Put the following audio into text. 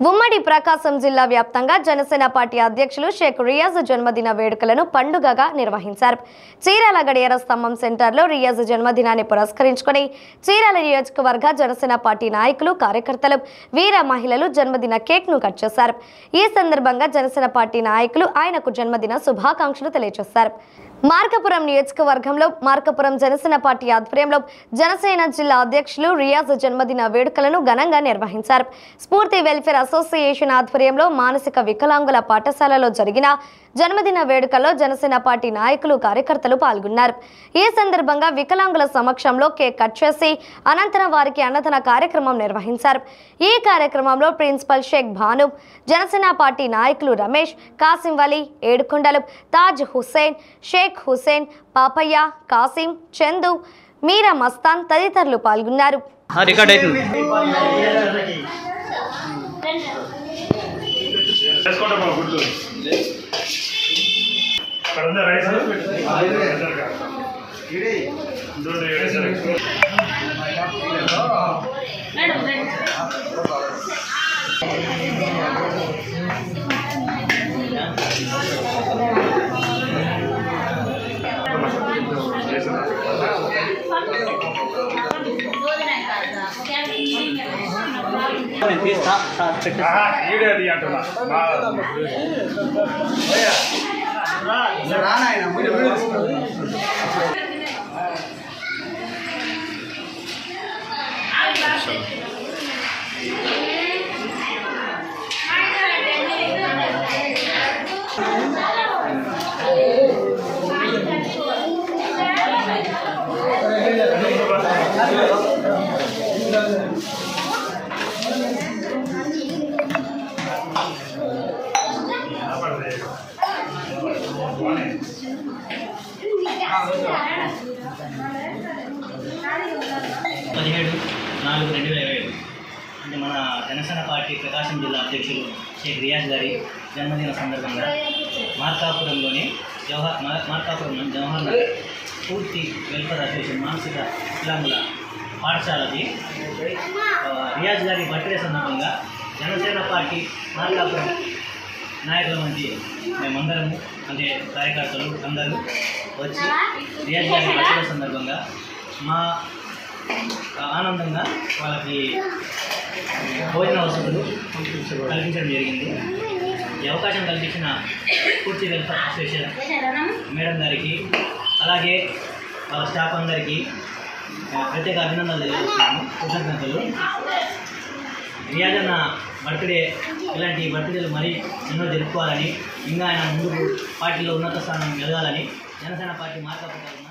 ఉమ్మడి ప్రకాశం జిల్లా వ్యాప్తంగా జనసేన పార్టీ అధ్యక్షులు షేక్ రియాజ్ జన్మదిన వేడుకలను పండుగగా నిర్వహించారు. చీరాల గడియార స్తంభం సెంటర్లో రియాజ్ జన్మదినాన్ని పురస్కరించుకొని చీరాల నియోజకవర్గ జనసేన పార్టీ నాయకులు, కార్యకర్తలు, వీర మహిళలు జన్మదిన కేక్ ను కట్ చేశారు. ఈ సందర్భంగా జనసేన పార్టీ నాయకులు ఆయనకు జన్మదిన శుభాకాంక్షలు తెలియజేశారు. మార్కాపురం నియోజకవర్గంలో మార్కాపురం జనసేన పార్టీ ఆధ్వర్యంలో జనసేన జిల్లా అధ్యక్షులు రియాజ్ జన్మదిన వేడుకలను ఘనంగా నిర్వహించారు. స్ఫూర్తి వెల్ఫేర్ అసోసియేషన్ ఆధ్వర్యంలో మానసిక వికలాంగుల పాఠశాలలో జరిగిన జన్మదిన వేడుకల్లో జనసేన పార్టీ నాయకులు, కార్యకర్తలు పాల్గొన్నారు. ఈ సందర్భంగా వికలాంగుల సమక్షంలో కేక్ కట్ చేసి అనంతరం వారికి అన్నదాన కార్యక్రమం నిర్వహించారు. ఈ కార్యక్రమంలో ప్రిన్సిపల్ షేక్ భాను, జనసేన పార్టీ నాయకులు రమేష్, కాసిం వలి, ఏడుకొండలు, తాజ్ హుస్సేన్, షేక్ హుస్సేన్, పాపయ్య, కాసిం, చందు, మీరా మస్తాన్ తదితరులు పాల్గొన్నారు. అంటే మన జనసేన పార్టీ ప్రకాశం జిల్లా అధ్యక్షులు షేక్ రియాజ్ గారి జన్మదిన సందర్భంగా మార్కాపురంలోని జవహర్ నగర్ పూర్తి వెల్ఫేర్ అసోసియేషన్ మానసిక వికలాంగుల పాఠశాలకి రియాజ్ గారి బర్త్డే సందర్భంగా జనసేన పార్టీ మార్కాపురం నాయకుల మంచి మేమందరము అంటే కార్యకర్తలు అందరూ వచ్చి రియాజ్ గారి బర్త్డే సందర్భంగా మా ఆనందంగా వాళ్ళకి భోజన వసతులు కల్పించడం జరిగింది. ఈ అవకాశం కల్పించిన పూర్తి వెల్ఫేర్ అసోసియేషన్ మేడం గారికి, అలాగే వాళ్ళ స్టాఫ్ అందరికీ ప్రత్యేక అభినందనలు తెలియజేస్తున్నాను, కృతజ్ఞతలు. రియాజ్ అన్న బర్త్డే ఇలాంటి బర్త్డేలు మరీ ఎన్నో జరుపుకోవాలని, ఇంకా ఆయన ముందు పార్టీలో ఉన్నత స్థానం ఎదగాలని జనసేన పార్టీ మార్కాపురం